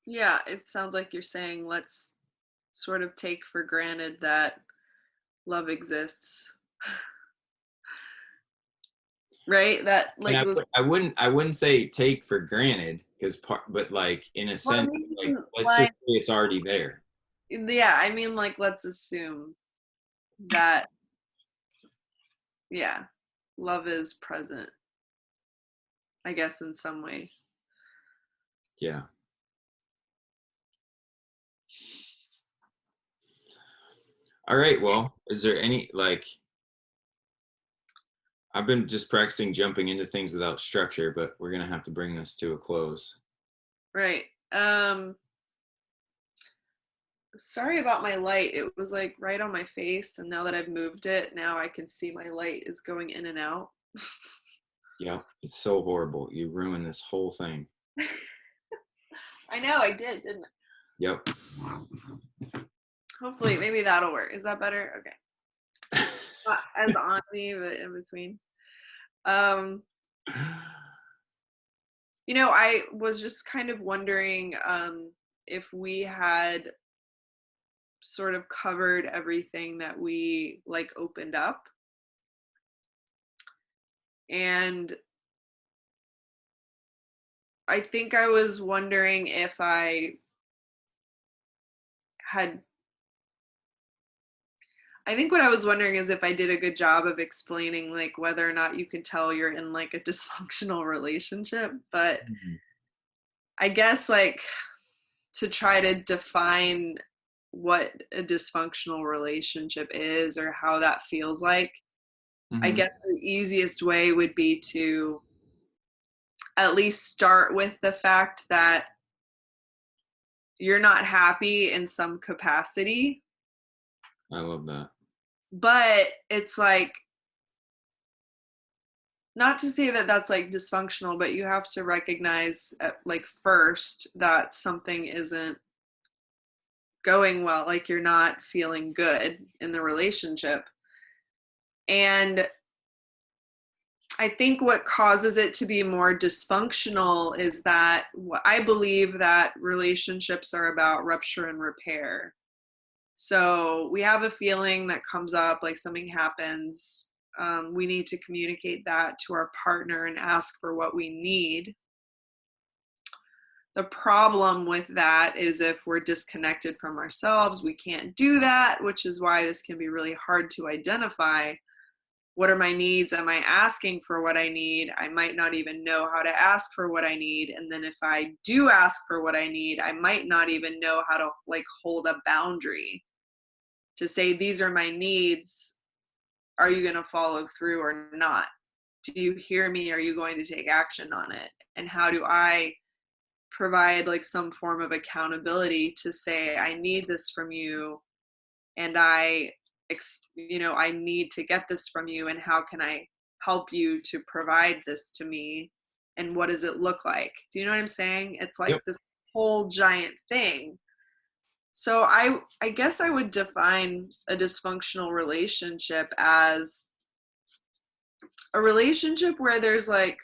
Yeah, it sounds like you're saying let's sort of take for granted that love exists. right? That And like was, I wouldn't say take for granted because part, but like in a well, I sense, like mean, let's just like, say it's already there. yeah, I mean, like, let's assume that, yeah, love is present, I guess, in some way. Yeah. All right. Well, is there any like I've been just practicing jumping into things without structure, but we're gonna have to bring this to a close. Right. Um, Sorry about my light. It was like right on my face, and now that I've moved it, now I can see my light is going in and out. Yep. It's so horrible. You ruined this whole thing. I know I did, didn't Yep. I? Hopefully, maybe that'll work. Is that better? Okay. Not as on me, but in between. Um, I was just kind of wondering if we had sort of covered everything that we like opened up. And I think I was wondering if had I think what I was wondering is if I did a good job of explaining like whether or not you can tell you're in like a dysfunctional relationship, but I guess like to try to define what a dysfunctional relationship is or how that feels like, I Mm-hmm. guess the easiest way would be to at least start with the fact that you're not happy in some capacity, I love that. but it's like not to say that that's like dysfunctional, but you have to recognize like first that something isn't going well, like you're not feeling good in the relationship. And I think what causes it to be more dysfunctional is that I believe that relationships are about rupture and repair. So we have a feeling that comes up, like something happens. We need to communicate that to our partner and ask for what we need. The problem with that is if we're disconnected from ourselves, we can't do that, which is why this can be really hard to identify. What are my needs? Am I asking for what I need? I might not even know how to ask for what I need. And then if I do ask for what I need, I might not even know how to like hold a boundary to say, these are my needs. Are you going to follow through or not? Do you hear me? Are you going to take action on it? And how do I provide like some form of accountability to say, I need this from you, and I need to get this from you, and how can I help you to provide this to me, and what does it look like? Do you know what I'm saying? It's like Yep. this whole giant thing. So I guess I would define a dysfunctional relationship as a relationship where there's like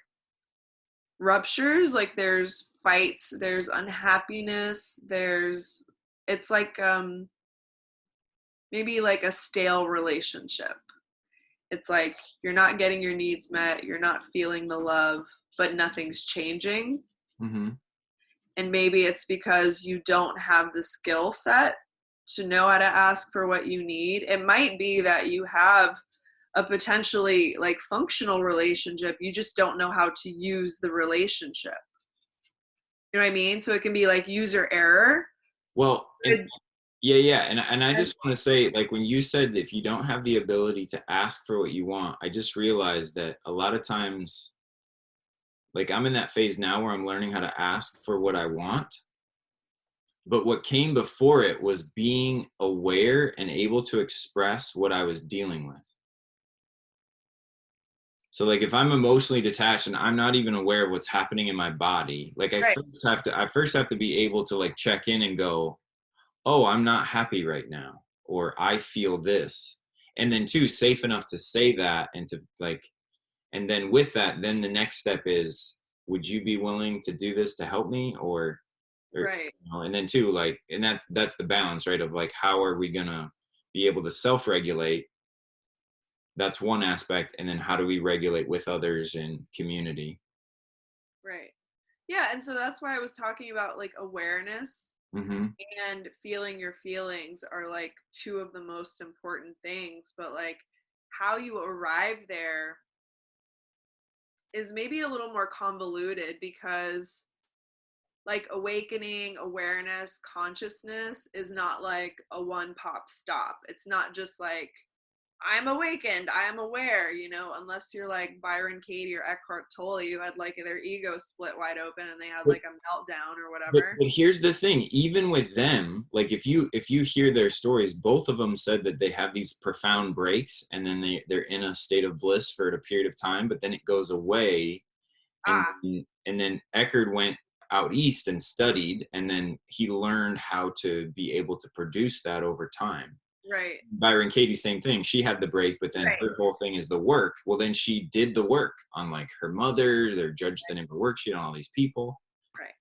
ruptures, like there's fights, there's unhappiness, it's like maybe like a stale relationship. It's like you're not getting your needs met, you're not feeling the love, but nothing's changing. Mm-hmm. And maybe it's because you don't have the skill set to know how to ask for what you need. It might be that you have a potentially like functional relationship, you just don't know how to use the relationship. You know what I mean? So it can be like user error. Well, and yeah, yeah, and I just want to say, like when you said if you don't have the ability to ask for what you want, I just realized that a lot of times, like I'm in that phase now where I'm learning how to ask for what I want. But what came before it was being aware and able to express what I was dealing with. So like if I'm emotionally detached and I'm not even aware of what's happening in my body, like Right. I first have to be able to like check in and go, "Oh, I'm not happy right now," or "I feel this." And then two, safe enough to say that and to like, and then with that, then the next step is, would you be willing to do this to help me? Or Right. and then two, like, and that's the balance, right? Of like, how are we gonna be able to self-regulate that's one aspect. And then how do we regulate with others in community? Right. Yeah, and so that's why I was talking about like awareness Mm-hmm. and feeling your feelings are like two of the most important things, but like how you arrive there is maybe a little more convoluted because like awakening, awareness, consciousness is not like a one pop stop. It's not just like I'm awakened, I am aware, unless you're like Byron Katie or Eckhart Tolle, who had like their ego split wide open and they had like a meltdown or whatever. But here's the thing, even with them, like if you hear their stories, both of them said that they have these profound breaks and then they're in a state of bliss for a period of time, but then it goes away. and Ah, and then Eckerd went out east and studied, and then he learned how to be able to produce that over time. right, Byron Katie, same thing. She had the break, but then right, her whole thing is the work. Well, then she did the work on like her mother, their judged the name of work sheet on all these people. right.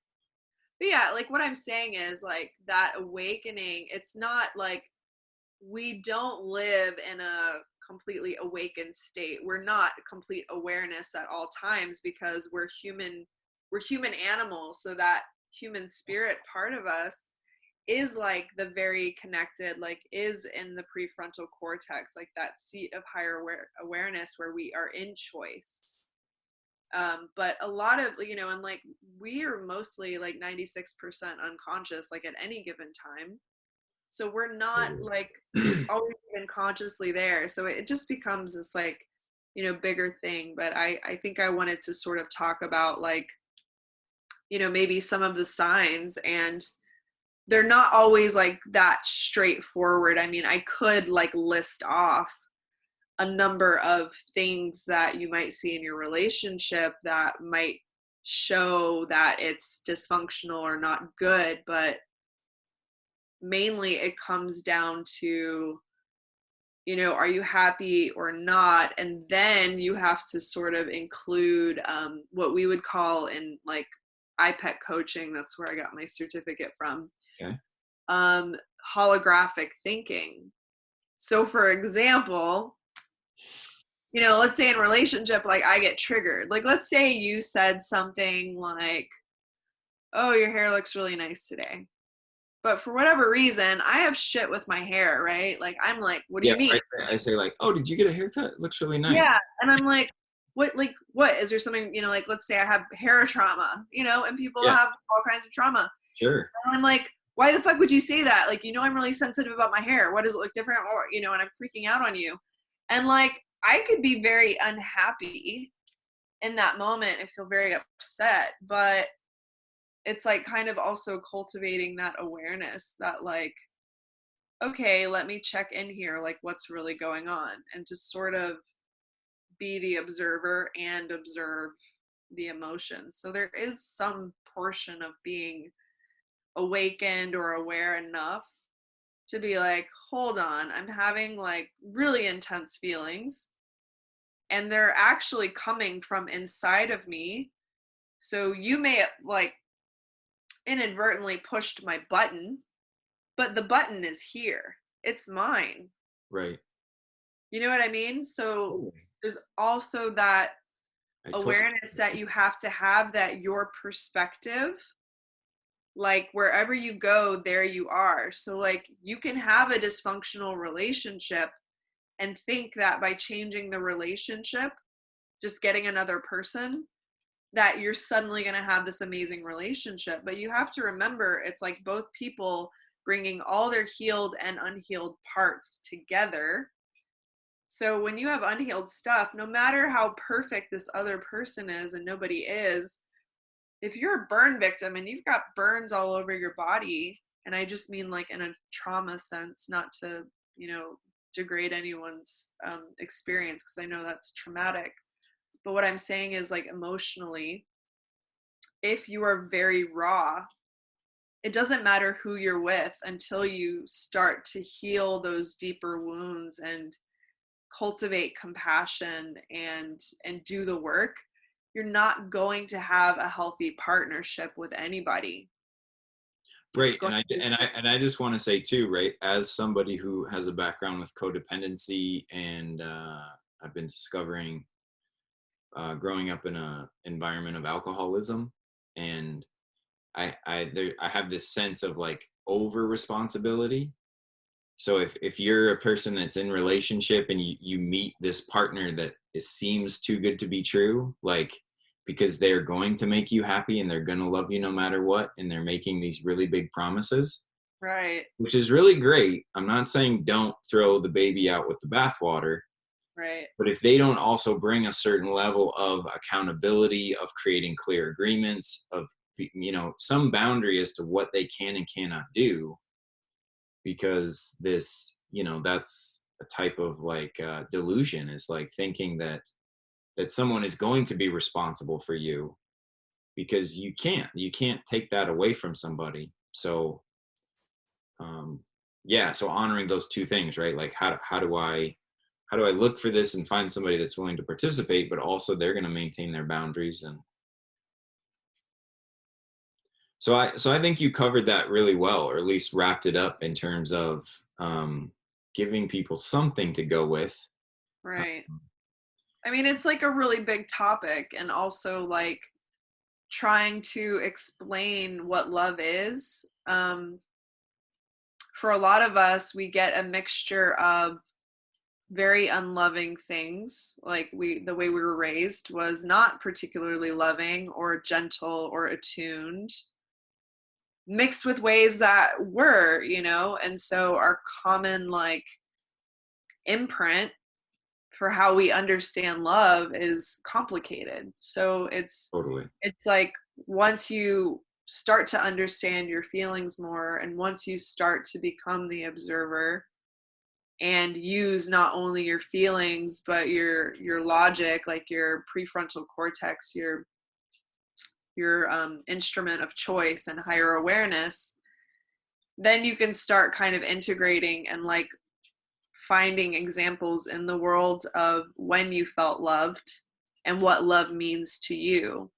But yeah, like what I'm saying is like that awakening, it's not like we don't live in a completely awakened state. We're not complete awareness at all times because we're human animals. So that human spirit part of us is like the very connected, like is in the prefrontal cortex, like that seat of higher awareness where we are in choice. But a lot of, and like we are mostly like 96% unconscious, like at any given time. So we're not like always even consciously there. So it just becomes this like, bigger thing. But I think I wanted to sort of talk about like, maybe some of the signs, and they're not always like that straightforward. I mean, I could like list off a number of things that you might see in your relationship that might show that it's dysfunctional or not good, but mainly it comes down to, are you happy or not? And then you have to sort of include what we would call in like IPEC coaching, that's where I got my certificate from, Okay. um, holographic thinking. So for example, let's say in relationship, like I get triggered. Like, let's say you said something like, oh, your hair looks really nice today. But for whatever reason, I have shit with my hair, right? Like, I'm like, what do Yeah, you mean? I say like, oh, did you get a haircut? It looks really nice. Yeah. And I'm like, what? Is there something, like, let's say I have hair trauma, and people Yeah, have all kinds of trauma. sure. And I'm like, why the fuck would you say that? Like, I'm really sensitive about my hair. What does it look different? Or, and I'm freaking out on you. And like, I could be very unhappy in that moment and feel very upset, but it's like kind of also cultivating that awareness that like, okay, let me check in here, like what's really going on, and just sort of be the observer and observe the emotions. So there is some portion of being awakened or aware enough to be like, hold on, I'm having like really intense feelings and they're actually coming from inside of me. So you may have like inadvertently pushed my button, but the button is here. It's mine. Right. You know what I mean? So Totally. there's also that I totally. awareness that you have to have, that your perspective, like wherever you go, there you are. So like you can have a dysfunctional relationship and think that by changing the relationship, just getting another person, that you're suddenly going to have this amazing relationship. But you have to remember, it's like both people bringing all their healed and unhealed parts together. So when you have unhealed stuff, no matter how perfect this other person is, and nobody is, if you're a burn victim and you've got burns all over your body, and I just mean like in a trauma sense, not to, degrade anyone's experience, because I know that's traumatic. But what I'm saying is like emotionally, if you are very raw, it doesn't matter who you're with until you start to heal those deeper wounds and cultivate compassion and do the work. You're not going to have a healthy partnership with anybody. It's Right. going to be And I just want to say too, right, as somebody who has a background with codependency and I've been discovering growing up in a environment of alcoholism, and I have this sense of like over responsibility. So if you're a person that's in relationship and you meet this partner that seems too good to be true, like because they're going to make you happy and they're going to love you no matter what, and they're making these really big promises, Right. which is really great. I'm not saying don't throw the baby out with the bathwater, Right. but if they don't also bring a certain level of accountability, of creating clear agreements, of some boundary as to what they can and cannot do, because this that's a type of like delusion, is like thinking that someone is going to be responsible for you, because you can't take that away from somebody. So um yeah, so honoring those two things, right? Like how do I look for this and find somebody that's willing to participate, but also they're going to maintain their boundaries. And so I think you covered that really well, or at least wrapped it up in terms of giving people something to go with. Right. I mean, it's like a really big topic, and also like trying to explain what love is. For a lot of us, we get a mixture of very unloving things. Like the way we were raised was not particularly loving or gentle or attuned, mixed with ways that were, and so our common like imprint for how we understand love is complicated. So Totally. it's like once you start to understand your feelings more, and once you start to become the observer and use not only your feelings but your logic, like your prefrontal cortex, your instrument of choice and higher awareness, then you can start kind of integrating and like finding examples in the world of when you felt loved and what love means to you.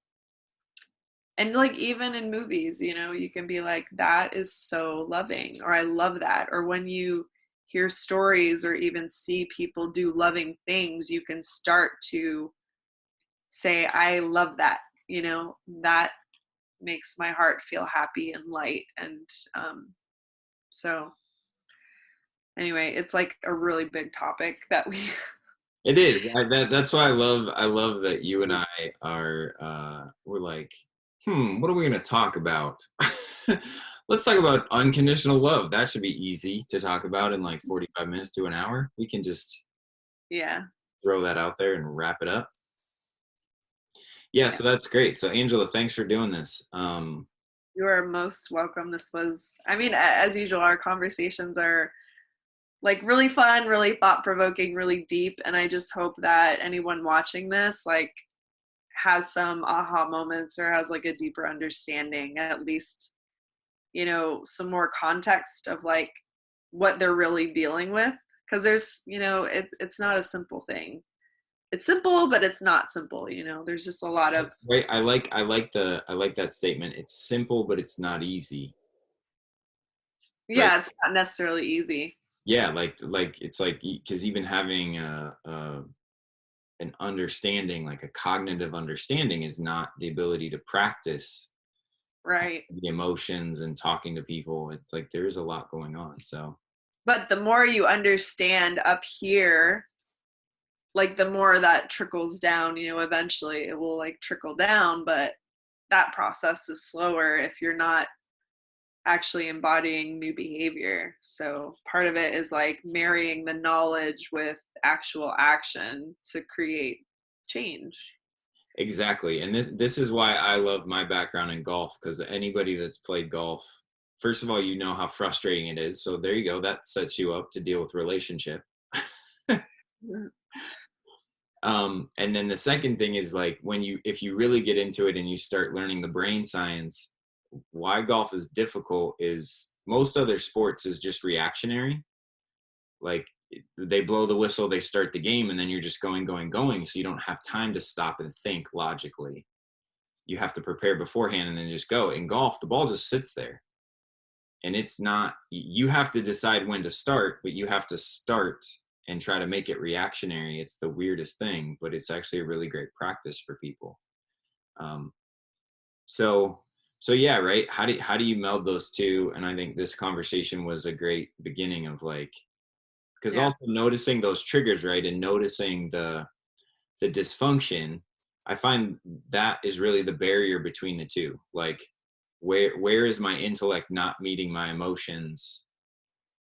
And like even in movies, you can be like, that is so loving, or I love that. Or when you hear stories or even see people do loving things, you can start to say, I love that. That makes my heart feel happy and light. And so anyway, it's like a really big topic that we It is. That's why I love that you and I are we're like, what are we gonna talk about? Let's talk about unconditional love. That should be easy to talk about in like 45 minutes to an hour. We can just yeah. throw that out there and wrap it up. Yeah, Yeah. so that's great. So Angela, thanks for doing this. You are most welcome. This was, I mean, as usual, our conversations are like really fun, really thought provoking, really deep. And I just hope that anyone watching this, like, has some aha moments or has like a deeper understanding, at least, some more context of like what they're really dealing with. Cause there's, it's not a simple thing. It's simple, but it's not simple. There's just a lot of, Right. I like that statement. It's simple, but it's not easy. Right. yeah, it's not necessarily easy. Yeah, like it's like, because even having an understanding, like a cognitive understanding, is not the ability to practice Right. the emotions and talking to people. It's like there is a lot going on. So But the more you understand up here, like the more that trickles down, eventually it will like trickle down, but that process is slower if you're not actually embodying new behavior. So part of it is like marrying the knowledge with actual action to create change. exactly, and this is why I love my background in golf, because anybody that's played golf, first of all, you know how frustrating it is. So there you go. That sets you up to deal with relationship. And then the second thing is like if you really get into it and you start learning the brain science, why golf is difficult is most other sports is just reactionary. Like they blow the whistle, they start the game, and then you're just going, going, going. So you don't have time to stop and think logically. You have to prepare beforehand and then just go. In golf, the ball just sits there. And it's not, you have to decide when to start, but you have to start and try to make it reactionary. It's the weirdest thing, but it's actually a really great practice for people. Um, so so yeah, right. How do you meld those two? And I think this conversation was a great beginning of like, because Yeah. also noticing those triggers, right, and noticing the dysfunction, I find that is really the barrier between the two. Like, where is my intellect not meeting my emotions?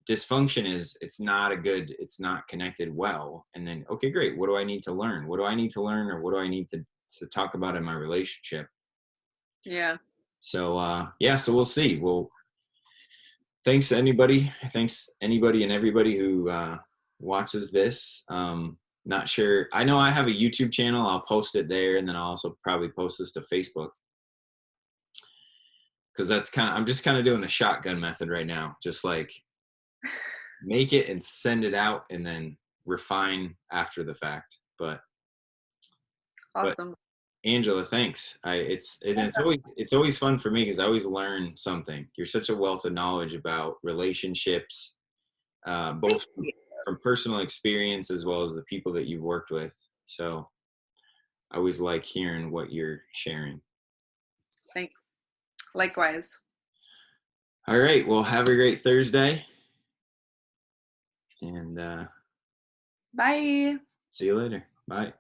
Dysfunction is, it's not connected well. And then, okay, great, what do I need to learn? What do I need to learn, or what do I need to talk about in my relationship? Yeah. So yeah, so we'll see. Well, thanks anybody and everybody who watches this. Not sure, I know I have a YouTube channel. I'll post it there, and then I'll also probably post this to Facebook, because I'm just kind of doing the shotgun method right now, just like make it and send it out and then refine after the fact. But Awesome. Angela, thanks. It's always fun for me because I always learn something. You're such a wealth of knowledge about relationships, Thank both you. from personal experience as well as the people that you've worked with. So I always like hearing what you're sharing. Thanks. Likewise. All right. Well, have a great Thursday, and Bye. see you later. Bye.